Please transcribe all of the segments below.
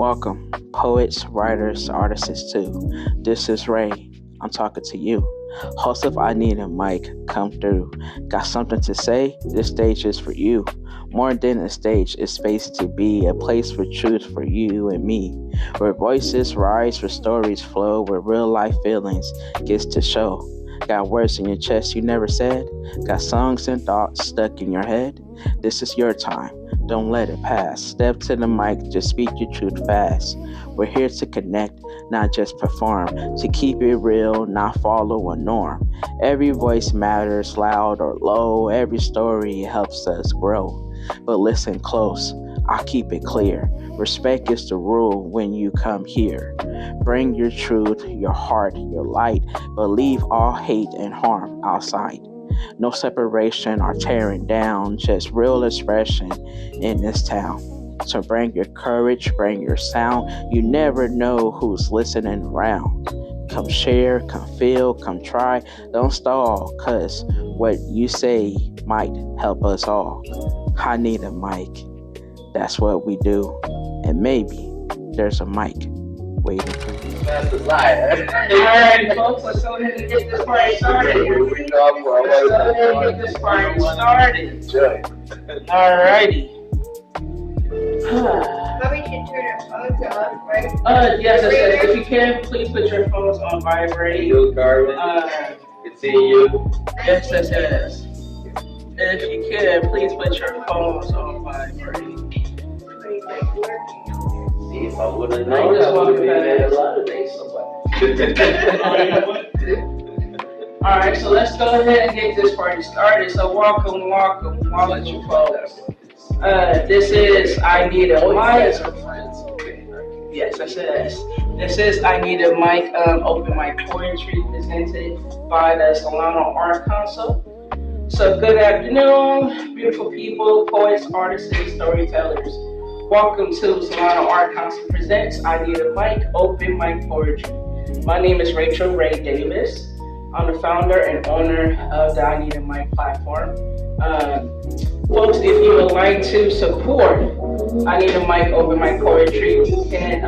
Welcome, poets, writers, artists too. This is Ray. I'm talking to you. Host of I Need a Mic, come through. Got something to say? This stage is for you. More than a stage, it's space to be, a place for truth for you and me. Where voices rise, where stories flow, where real life feelings gets to show. Got words in your chest you never said? Got songs and thoughts stuck in your head? This is your time. Don't let it pass. Step to the mic, just speak your truth fast. We're here to connect, not just perform. To keep it real, not follow a norm. Every voice matters, loud or low. Every story helps us grow. But listen close, I'll keep it clear. Respect is the rule when you come here. Bring your truth, your heart, your light, but leave all hate and harm outside. No separation or tearing down, just real expression in this town. So bring your courage, bring your sound. You never know who's listening around. Come share, come feel, come try. Don't stall, cause what you say might help us all. I need a mic. That's what we do. And maybe there's a mic waiting for you. That's a lie. Alright, folks, let's go ahead and get this party started. Let's go ahead and get this party started. Alrighty. But we should turn our phones off, right? Yes, I said, if you can, please put your phones on vibrate. You, Garvin. It's in you. Yes. If you can, please put your phones on vibrate. See, if I would have known, I would have made a lot of days. Alright, so let's go ahead and get this party started. So welcome, you folks. This is I Need a Mic. Yes, I said this. This is I Need a Mic, open mic poetry presented by the Solano Art Council. So good afternoon, beautiful people, poets, artists, and storytellers. Welcome to Solano Art Council presents I Need a Mic, open mic poetry. My name is Rachel Ray Davis. I'm the founder and owner of the I Need a Mic platform. Folks, if you would like to support I Need a Mic, open mic poetry, you can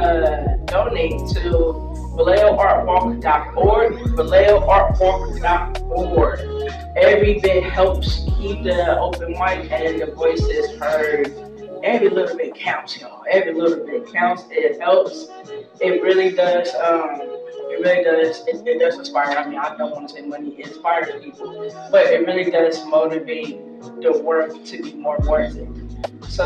donate to ValeoArtWalk.org, ValeoArtWalk.org. Every bit helps keep the open mic and the voices heard. Every little bit counts, y'all. Every little bit counts. It helps. It really does. It does inspire. I mean, I don't want to say money inspires people, but it really does motivate the work to be more worth it. So,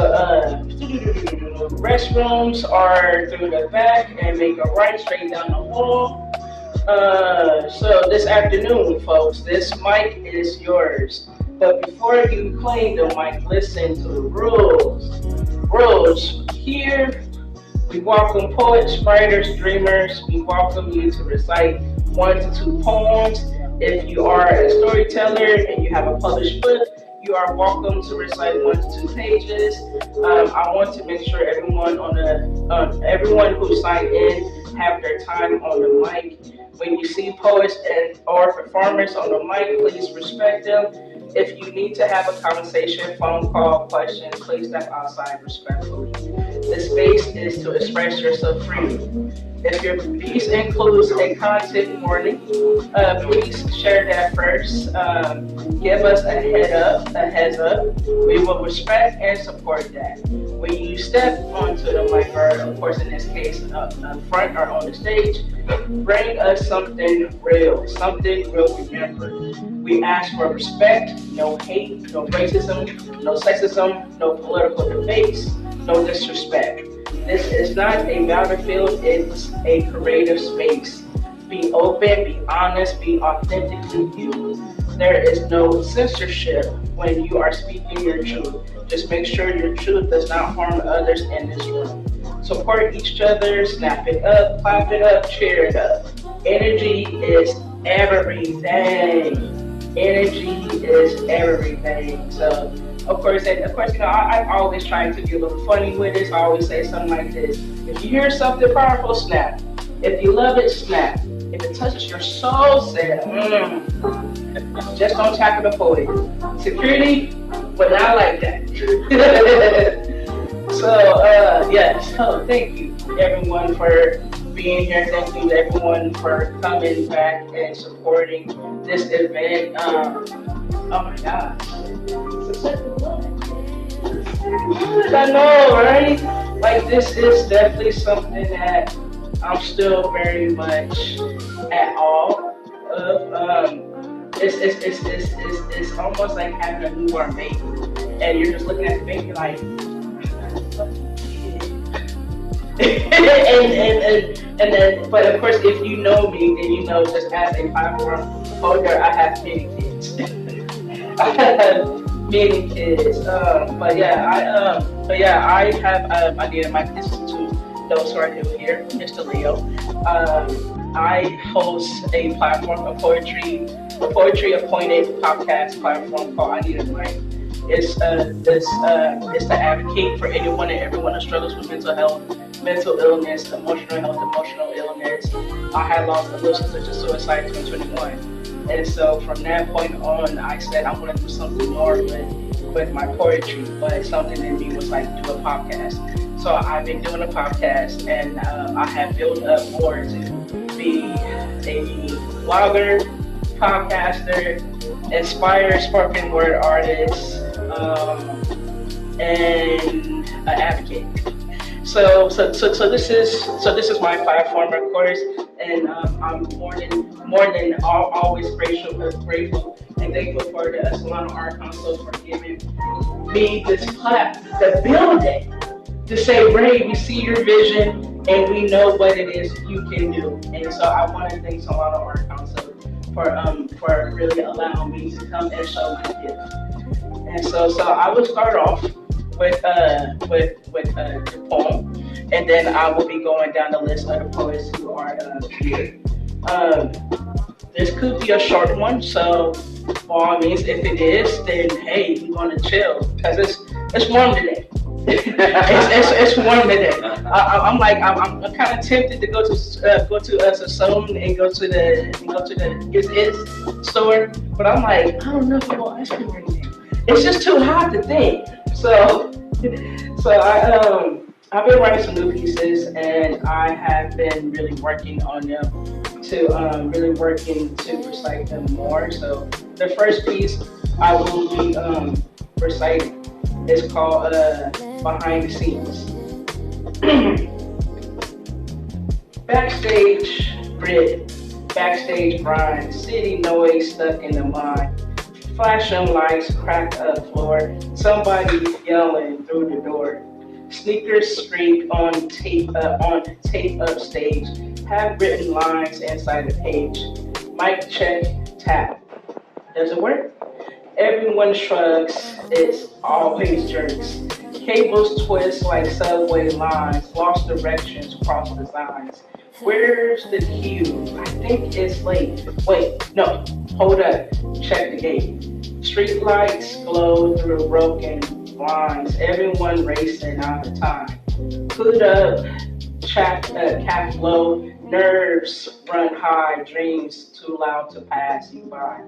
restrooms are through the back and make a right straight down the hall. So this afternoon, folks, this mic is yours. But before you claim the mic, listen to the rules. Rules. Here, we welcome poets, writers, dreamers. We welcome you to recite 1 to 2 poems. If you are a storyteller and you have a published book, you are welcome to recite 1 to 2 pages. I want to make sure everyone who signed in have their time on the mic. When you see poets or performers on the mic, please respect them. If you need to have a conversation, phone call, question, please step outside respectfully. The space is to express yourself freely. If your piece includes a content warning, please share that first. Give us a heads up. We will respect and support that. When you step onto the mic, or of course in this case, up front or on the stage, bring us something real to remember. We ask for respect, no hate, no racism, no sexism, no political debates, no disrespect. This is not a battlefield, it's a creative space. Be open, be honest, be authentically you. There is no censorship when you are speaking your truth. Just make sure your truth does not harm others in this room. Support each other, snap it up, clap it up, cheer it up. Energy is everything. Energy is everything. So, of course, I always try to be a little funny with this. I always say something like this. If you hear something powerful, snap. If you love it, snap. If it touches your soul, say, just don't tackle the poet. Security, but not like that. So So thank you everyone for being here. Thank you everyone for coming back and supporting this event. Oh my gosh. I know, right? Like this is definitely something that I'm still very much at awe of. It's almost like having a newborn baby, and you're just looking at the baby like, and then, but of course, if you know me, then you know just as a platform holder, I have many kids. I have many kids. I have I need my kids to those who are new here, Mr. Leo. I host a platform, a poetry appointed podcast platform called I Need a Mic. It's to advocate for anyone and everyone who struggles with mental health, mental illness, emotional health, emotional illness. I had lost a little sister to suicide in 2021. And so from that point on, I said I want to do something more with my poetry, but something in me was like do a podcast. So I've been doing a podcast, and I have built up more to be a blogger, podcaster, inspired spoken word artist, and an advocate. So this is my platform, of course, and I'm more than always grateful and thankful for the Solano Art Council for giving me this the building to say, Ray, we see your vision and we know what it is you can do. And so I want to thank Solano Art Council for really allowing me to come and show my gift. And so I will start off with the poem, and then I will be going down the list of the poets who are here. This could be a short one, so by all means, if it is, then hey, we want to chill because it's warm today. it's warm today. I'm kind of tempted to go to Sassoon and go to the Is store, but I'm like, I don't know if I want ice cream right now. It's just too hot to think. So I've been writing some new pieces, and I have been really working on them to recite them more. So the first piece I will be reciting is called Behind the Scenes. Backstage grit, backstage grind, city noise stuck in the mind. Flashing lights, cracked up floor, somebody yelling through the door. Sneakers streak on tape up stage, have written lines inside the page. Mic check, tap. Does it work? Everyone shrugs, it's always jerks. Cables twist like subway lines, lost directions, cross designs. Where's the cue? I think it's late. Wait, no, hold up, check the gate. Street lights glow through broken blinds, everyone racing out of time. Hood up, cap low, nerves run high, dreams too loud to pass you by.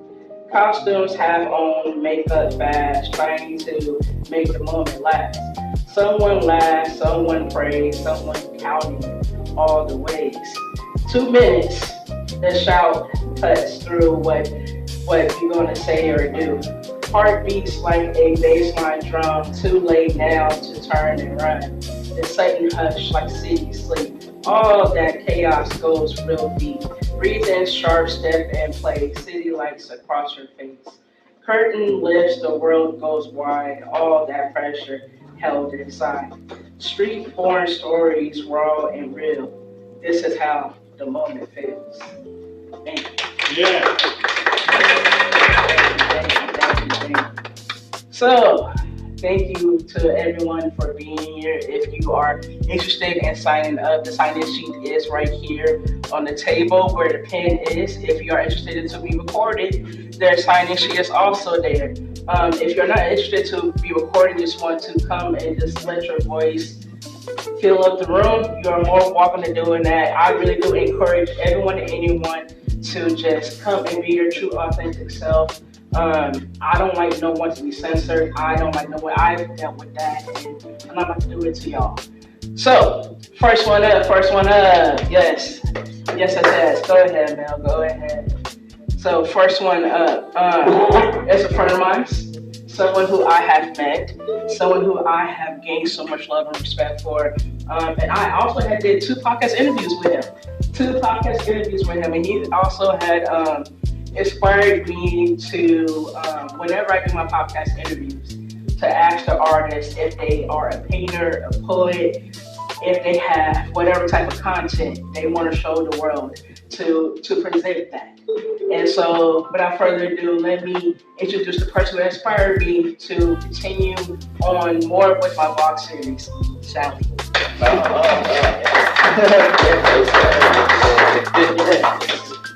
Costumes have on, makeup badge, trying to make the moment last. Someone laughs, someone prays, someone counting all the ways. 2 minutes, the shout cuts through what you gonna say or do. Heart beats like a baseline drum, too late now to turn and run. The sudden hush like city sleep. All that chaos goes real deep. Breathe in, sharp step and play. City lights across your face. Curtain lifts, the world goes wide. All that pressure held inside. Street born stories, raw and real. This is how the moment feels. Thank you. Yeah. Thank you. So, thank you to everyone for being here. If you are interested in signing up, the sign-in sheet is right here on the table where the pen is. If you are interested to be recorded, their sign-in sheet is also there. If you're not interested to be recorded, just want to come and just let your voice fill up the room, you're more welcome to doing that. I really do encourage everyone and anyone to just come and be your true, authentic self. I don't like no one to be censored. I don't like no one. I've dealt with that, and I'm not about to do it to y'all. So, first one up, first one up. Yes. Yes, it has. Go ahead, Mel. Go ahead. So, first one up. It's a friend of mine, someone who I have met, someone who I have gained so much love and respect for. And I also had did 2 podcast interviews with him. 2 podcast interviews with him. And he also had inspired me to, whenever I do my podcast interviews, to ask the artist if they are a painter, a poet, if they have whatever type of content they want to show the world to present that. And so, without further ado, let me introduce the person who inspired me to continue on more with my vlog series, Sally.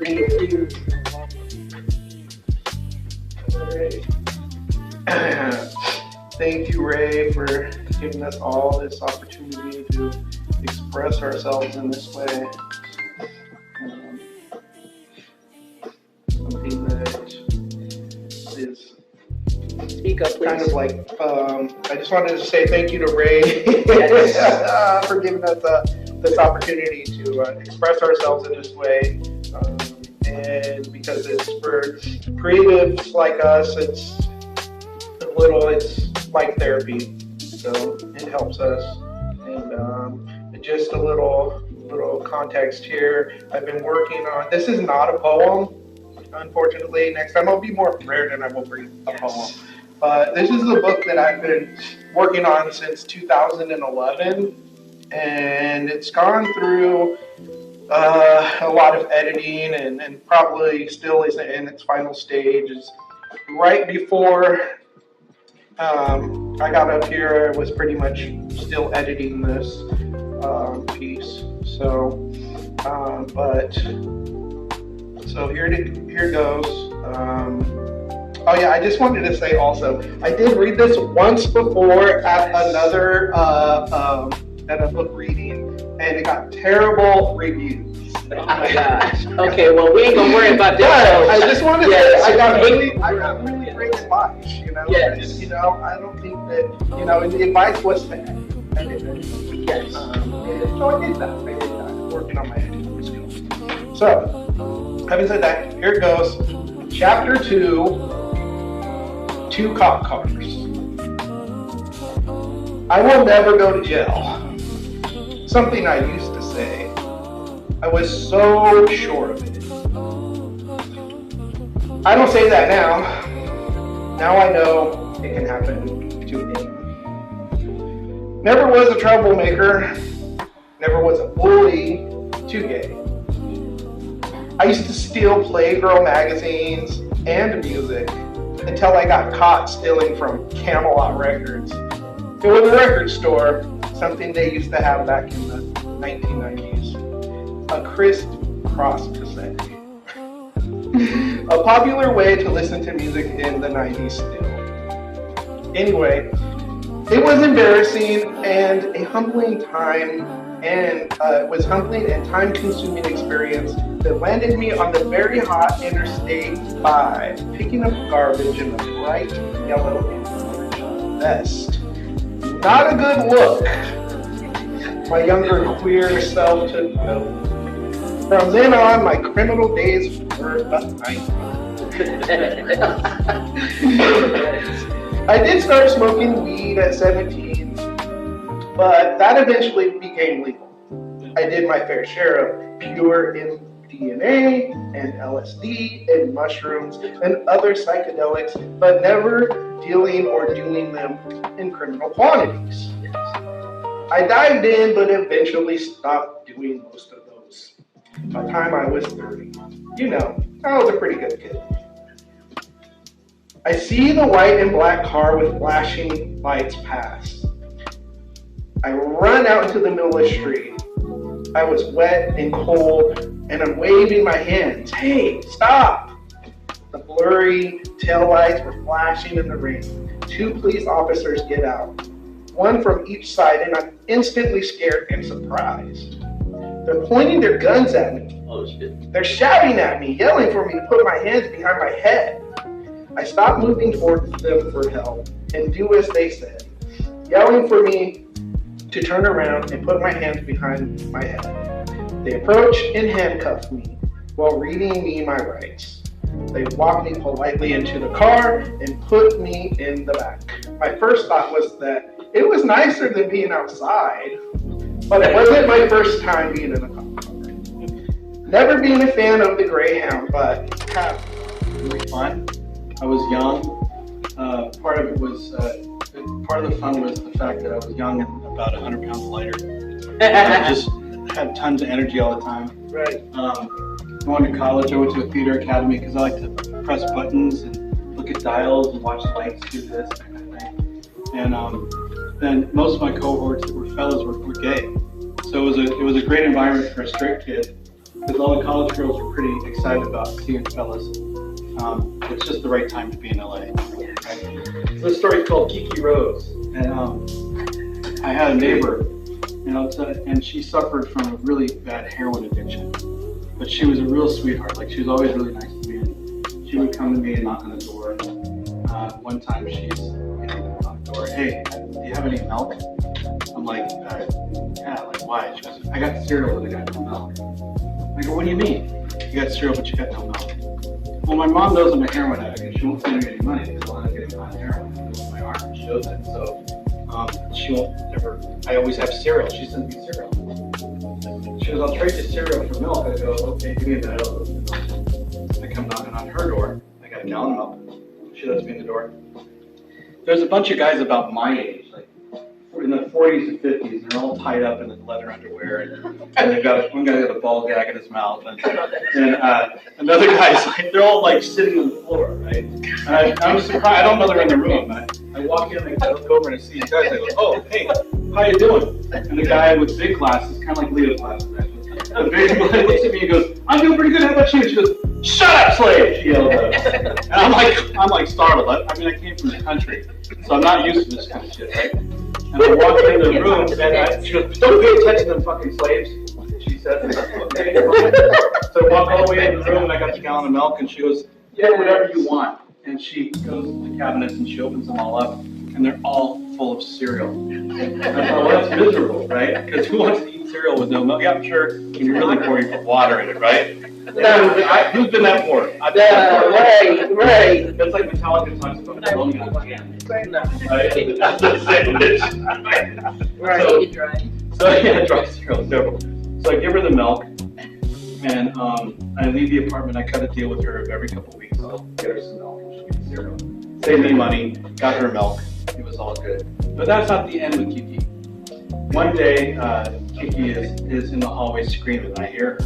Thank you. Thank you, Ray, for giving us all this opportunity to express ourselves in this way. Something that is Speak up, please. kind of like, I just wanted to say thank you to Ray for giving us this opportunity to express ourselves in this way. And because it's for creatives like us, it's like therapy, so it helps us. And just a little context here. I've been working on. This is not a poem, unfortunately. Next time I'll be more prepared and I will bring a poem. But this is a book that I've been working on since 2011, and it's gone through a lot of editing and probably still is in its final stages. Right before I got up here, I was pretty much still editing this piece. So, so here goes. Oh yeah, I just wanted to say also, I did read this once before at another at a book reading, and it got terrible reviews. Oh my gosh. Okay, well we ain't gonna worry about that. I just wanted to say I got really great advice. Yes. I don't think that the advice was fair. Yes. So I did that. I'm working on my editing skills. So, having said that, here it goes. Chapter 2, 2 cop cars. I will never go to jail. Something I used to say. I was so sure of it. I don't say that now. Now I know it can happen to anyone. Never was a troublemaker. Never was a bully. Too gay. I used to steal Playgirl magazines and music until I got caught stealing from Camelot Records. It was a record store, something they used to have back in the 1990s. A crisscross cassette. A popular way to listen to music in the 90s still. Anyway, it was embarrassing and a humbling time, and it was humbling and time-consuming experience that landed me on the very hot Interstate 5, picking up garbage in a bright yellow and orange vest. Not a good look. My younger queer self took note. From then on, my criminal days were behind me. I did start smoking weed at 17, but that eventually became legal. I did my fair share of pure MDMA and LSD and mushrooms and other psychedelics, but never dealing or doing them in criminal quantities. I dived in, but eventually stopped doing most of those. By the time I was 30, I was a pretty good kid. I see the white and black car with flashing lights pass. I run out into the middle of the street. I was wet and cold, and I'm waving my hands. Hey, stop! The blurry taillights were flashing in the rain. 2 police officers get out, one from each side, and I'm instantly scared and surprised. They're pointing their guns at me. Oh shit. They're shouting at me, yelling for me to put my hands behind my head. I stopped moving towards them for help and do as they said, yelling for me to turn around and put my hands behind my head. They approach and handcuff me while reading me my rights. They walk me politely into the car and put me in the back. My first thought was that it was nicer than being outside, but it wasn't my first time being in a cop car. Never been a fan of the Greyhound, but really fun. I was young. Part of the fun was the fact that I was young and about 100 pounds lighter. I just had tons of energy all the time. Right. Going to college, I went to a theater academy because I like to press buttons and look at dials and watch lights do this kind of thing. And then most of my cohorts that were fellas were gay. So it was a great environment for a straight kid because all the college girls were pretty excited about seeing fellas. It's just the right time to be in LA. Right? So this story is called Kiki Rose, and I had a neighbor, and she suffered from a really bad heroin addiction. But she was a real sweetheart. Like, she was always really nice to me. And she would come to me and knock on the door. One time she's on the door, hey, do you have any milk? I'm like, yeah, like why? She goes, I got cereal but I got no milk. I go, what do you mean? You got cereal but you got no milk? Well, my mom knows I'm a heroin addict and she won't send me any money because I'll end up getting on heroin. My arm shows it. So she won't ever, I always have cereal. She sends me cereal. She goes, I'll trade you cereal for milk. I go, okay, give me that. I come knocking on her door. I got a gallon of milk. She lets me in the door. There's a bunch of guys about my age, like in the 40s and 50s, and they're all tied up in the leather underwear, and they've got one guy got a ball gag in his mouth, and another guy's like, they're all like sitting on the floor, right? And I'm surprised. I don't know they're in the room. I walk in, and I look over and I see these guys. I go, oh, hey, how you doing? And the guy with big glasses, kind of like Leo's glasses, actually. The big guy looks at me and goes, I'm doing pretty good. How about you? She goes, shut up, slave! She yelled at us. And I'm like startled. I mean, I came from the country, so I'm not used to this kind of shit, right? And I walk into the room, and she goes, don't pay attention to them fucking slaves, she said. Okay. So I walk all the way into the room, and I got the gallon of milk, and she goes, yeah, whatever you want. And she goes to the cabinets, and she opens them all up, and they're all full of cereal. And I thought, well, that's miserable, right? Because who wants to eat cereal with no milk? Yeah, I'm sure when you're really poor, you put water in it, right? Who's been that poor? I've been that poor. Right. That's like Metallica talks about blowing out a can. Right? That's the same. Right. So yeah, dry cereal. So I give her the milk, and I leave the apartment. I cut a deal with her every couple of weeks. I'll get her some milk and she'll give me cereal. Saved me money, got her milk. It was all good. But that's not the end with Kiki. One day, Kiki is in the hallway screaming, and I hear her.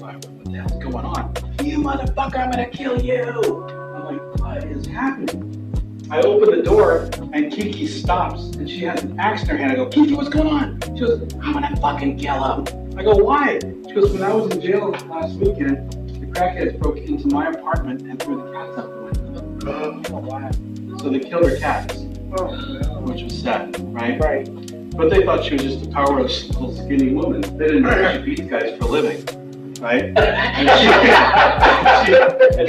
I go, what the hell's going on? You motherfucker, I'm gonna kill you! I'm like, what is happening? I open the door, and Kiki stops, and she has an axe in her hand. I go, Kiki, what's going on? She goes, I'm gonna fucking kill him. I go, why? She goes, when I was in jail last weekend, the crackheads broke into my apartment and threw the cats out the window. Oh, wow. So they killed her cats, which was sad, right? Right. But they thought she was just a powerless little skinny woman. They didn't know she beats guys for a living, right? And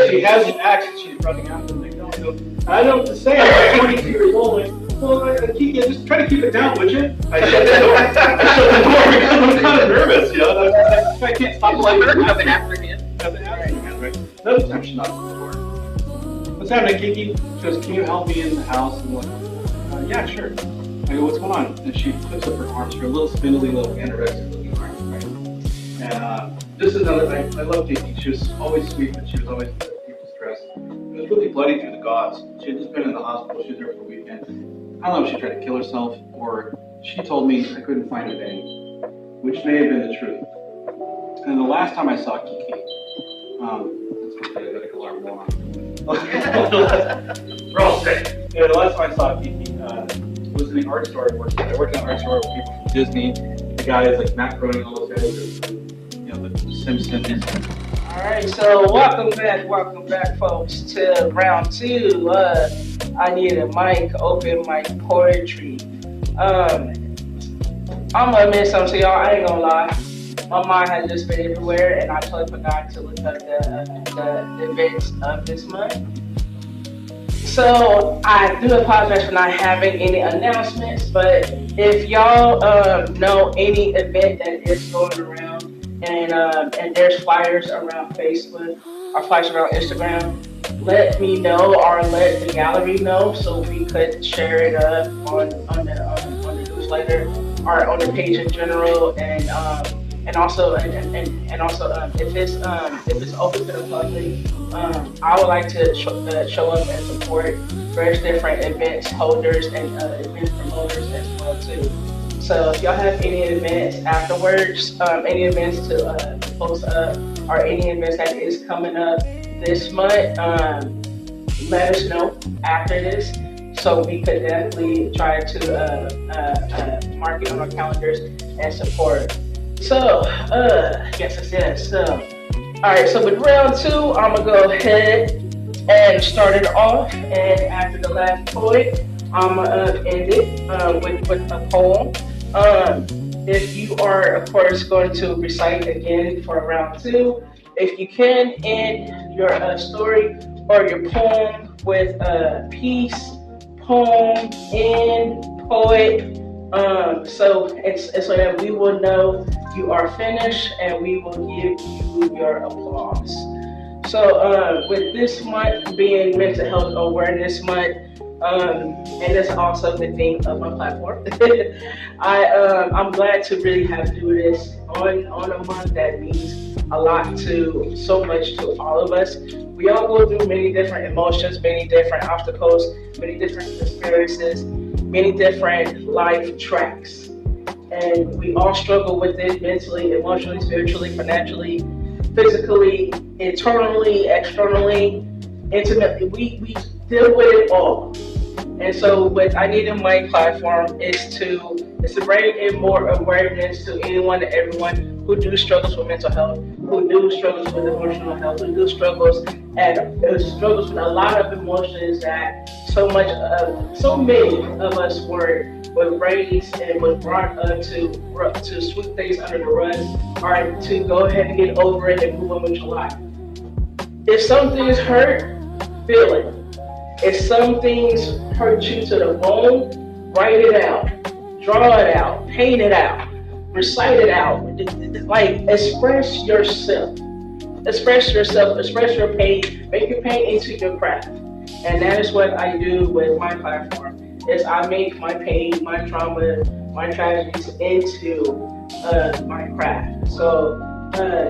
she has an axe and she's running after them. They don't know. I don't know what to say. I'm 22 years old. Like, well, Kiki, just try to keep it down, would you? I shut the door. Because I'm kind of nervous, you know. I can't stop letting her have an after hand. Right? Another time she knocks on the door. What's happening, Kiki? She goes, can you help me in the house? And I'm like, yeah, sure. I go, what's going on? And she puts up her arms, her little spindly, little anorexic looking arms, right? And this is another thing. I love Kiki. She was always sweet, but she was always deep distressed. It was really bloody through the gauze. She had just been in the hospital. She was there for a weekend. I don't know if she tried to kill herself or she told me I couldn't find a vein, which may have been the truth. And the last time I saw Kiki, that's okay, I got an alarm going on. We're all sick. Yeah, the last time I saw Kiki, was in the art store I worked at. I worked in an art store with people from Disney. The guys like Matt Groening, all those guys, the Simpsons. All right, so welcome back, folks, to round two. I need a mic, open mic poetry. I'm gonna admit something to y'all. I ain't gonna lie. My mind has just been everywhere, and I totally forgot to look up the events of this month. So I do apologize for not having any announcements, but if y'all know any event that is going around and there's flyers around Facebook or flyers around Instagram, let me know or let the gallery know so we could share it up on the newsletter or on the page in general and also if it's open to the public, I would like to show up and support various different events holders and event promoters as well too. So if y'all have any events afterwards, any events to post up, or any events that is coming up this month, let us know after this, so we could definitely try to mark it on our calendars and support. So, yes. So, all right. So with round two, I'm gonna go ahead and start it off, and after the last poet, I'm gonna end it with a poem. If you are, of course, going to recite again for round two, if you can end your story or your poem with a piece, poem, end, poet. So it's so that we will know you are finished and we will give you your applause. So with this month being Mental Health Awareness Month, and that's also the theme of my platform. I'm glad to really have to do this on a month that means a lot to so much to all of us. We all go through many different emotions, many different obstacles, many different experiences, many different life tracks. And we all struggle with it mentally, emotionally, spiritually, financially, physically, internally, externally, intimately. We deal with it all. And so what I need in my platform is to bring in more awareness to anyone and everyone who do struggles with mental health, who do struggles with emotional health, who do struggles with a lot of emotions that so many of us were raised and was brought up to sweep things under the rug, or to go ahead and get over it and move on with your life. If something's hurt, feel it. If some things hurt you to the bone, write it out, draw it out, paint it out, recite it out. Like, express yourself. Express yourself, express your pain, make your pain into your craft. And that is what I do with my platform, is I make my pain, my trauma, my tragedies into my craft. So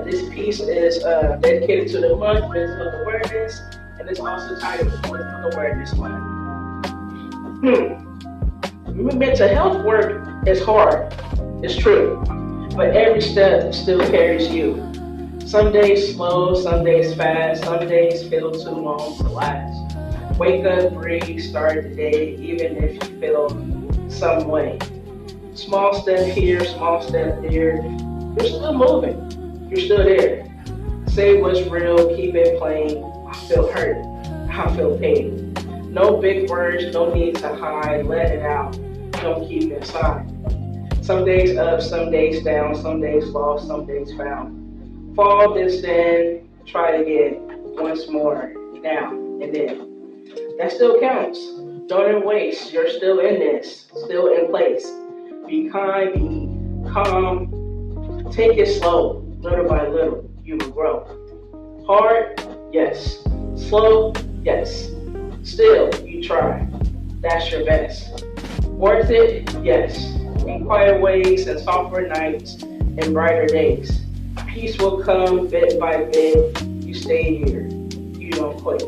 this piece is dedicated to the month of mental health awareness, and it's also titled Mental Health Awareness Month. Mental health work is hard, it's true, but every step still carries you. Some days slow, some days fast, some days feel too long to last. Wake up, breathe, start the day, even if you feel some way. Small step here, small step there, you're still moving, you're still there. Say what's real, keep it plain. I feel hurt, I feel pain. No big words, no need to hide, let it out, don't keep it inside. Some days up, some days down, some days lost, some days found. Fall, then stand, try it again, once more, now and then. That still counts. Don't waste, you're still in this, still in place. Be kind, be calm, take it slow, little by little, you will grow. Hard, yes. Slow, yes. Still, you try. That's your best. Worth it, yes. In quiet ways and softer nights and brighter days. Peace will come bit by bit. You stay here. You don't quit.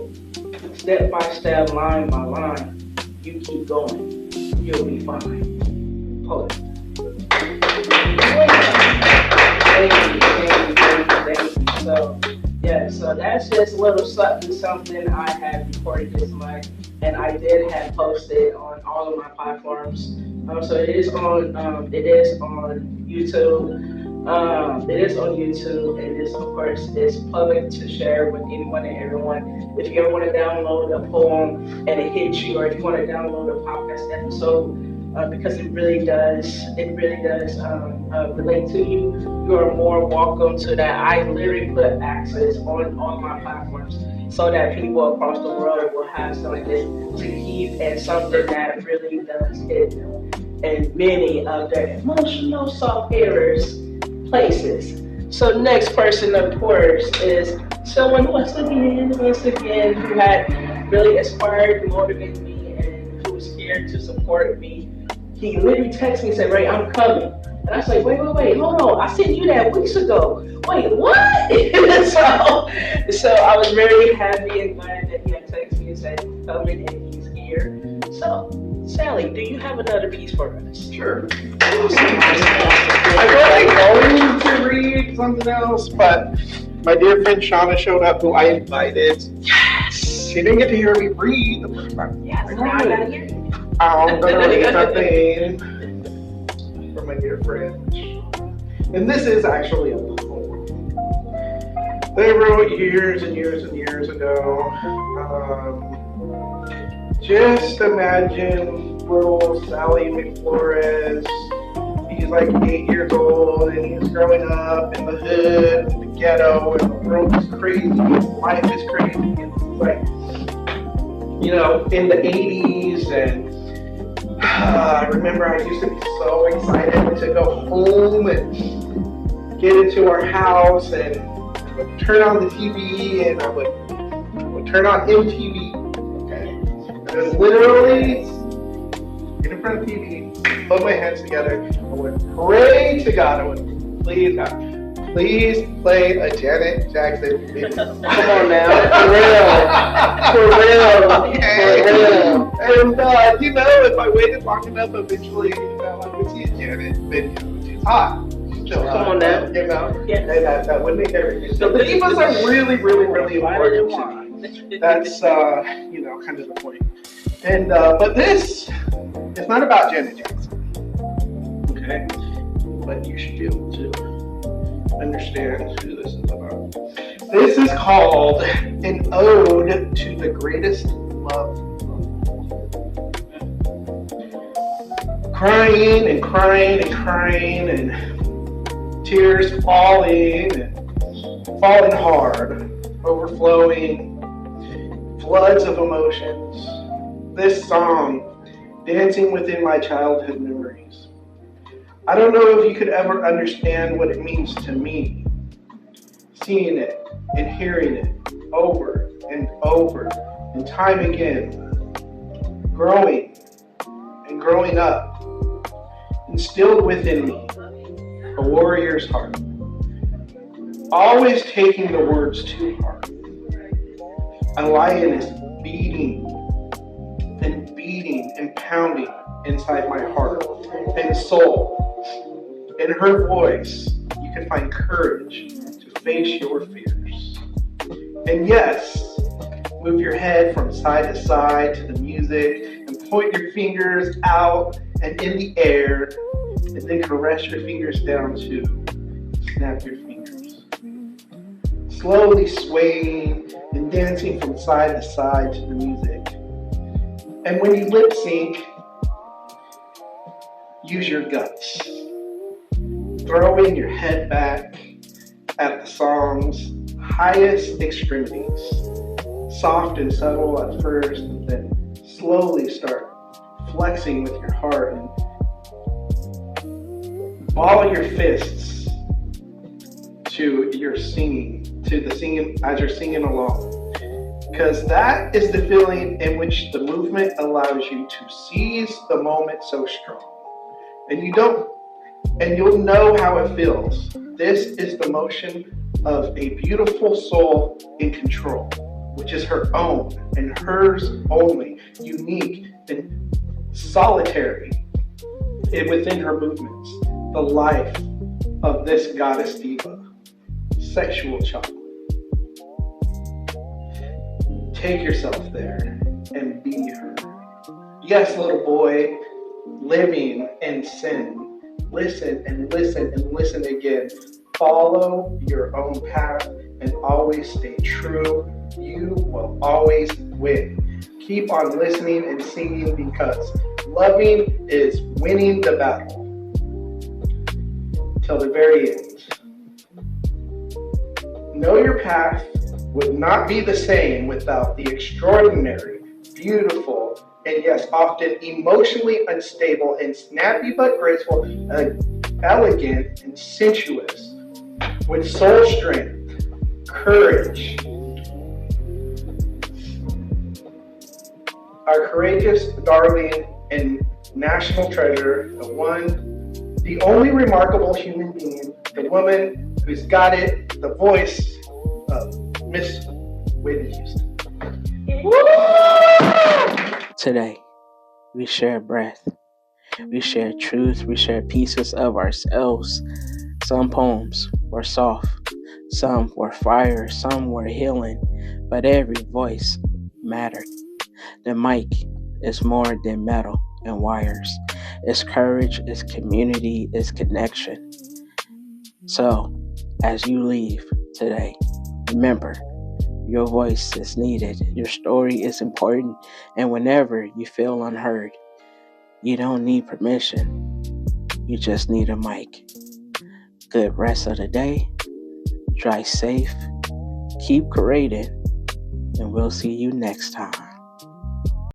Step by step, line by line. You keep going. You'll be fine. Poet. Thank you. So that's just a little something I had recorded this month, and I did have posted on all of my platforms. So it is on YouTube. It is on YouTube, and this, of course, is public to share with anyone and everyone. If you ever want to download a poem and it hits you, or if you want to download a podcast episode, because it really does relate to you, you are more welcome to that. I literally put access on all my platforms. so that people across the world will have something to keep and something that really does hit them in many of their emotional soft areas places. So next person, of course, is someone once again, who had really inspired, motivated me, and who was here to support me. He literally texted me and said, "Ray, I'm coming." And I was like, wait, hold on. I sent you that weeks ago. Wait, what? so I was very happy and glad that he had texted me and said he's coming and he's here. So, Sally, do you have another piece for us? Sure. I was going to read something else, but my dear friend Shauna showed up, who I invited. Yes! She didn't get to hear me read the first time. Yes, now I gotta hear you. I'm going to read something from my dear friend. And this is actually a poem. They wrote years and years and years ago. Just imagine little Sally McFlores. He's like 8 years old and he's growing up in the hood, in the ghetto, and the world is crazy, and life is crazy. And it's like, in the 80s, and I remember I used to be so excited to go home and get into our house and I would turn on the TV and I would turn on MTV. Okay, and then literally get in front of the TV, put my hands together, I would pray to God. I would please God, please play a Janet Jackson video. Come on now, for real. Okay. And if I waited long enough, eventually, I would see a Janet video. She's hot. Come on now. Yeah. And that would make everything. So the divas are really, really, really important to me. That's kind of the point. And but this is not about Janet Jackson. Okay, but you should be able to understand who this is about. This is called An Ode to the Greatest Love. Crying and crying and crying and tears falling hard, overflowing, floods of emotions. This song, dancing within my childhood memories. I don't know if you could ever understand what it means to me, seeing it and hearing it over and over and time again, growing and growing up, instilled within me a warrior's heart, always taking the words too hard. A lion is beating and pounding inside my heart and soul. In her voice, you can find courage to face your fears. And yes, move your head from side to side to the music and point your fingers out and in the air, and then caress your fingers down to snap your fingers. Slowly swaying and dancing from side to side to the music. And when you lip sync, use your guts. Throwing your head back at the song's highest extremities. Soft and subtle at first, and then slowly start flexing with your heart and ball your fists to your singing, to the singing as you're singing along. Because that is the feeling in which the movement allows you to seize the moment so strong. And you'll know how it feels. This is the motion of a beautiful soul in control, which is her own and hers only, unique and solitary within her movements. The life of this goddess diva, sexual chocolate. Take yourself there and be her. Yes, little boy, living in sin. Listen and listen and listen again. Follow your own path and always stay true. You will always win. Keep on listening and singing because loving is winning the battle. Till the very end. Know your path would not be the same without the extraordinary, beautiful, and yes, often emotionally unstable and snappy but graceful, elegant and sensuous, with soul strength, courage. Our courageous, darling, and national treasure, the only remarkable human being, the woman who's got it, the voice of Miss Whitney Houston. Today, we share breath. We share truth. We share pieces of ourselves. Some poems were soft. Some were fire. Some were healing. But every voice mattered. The mic is more than metal and wires. It's courage, it's community, it's connection. So, as you leave today, remember, your voice is needed. Your story is important. And whenever you feel unheard, you don't need permission. You just need a mic. Good rest of the day. Drive safe. Keep creating. And we'll see you next time.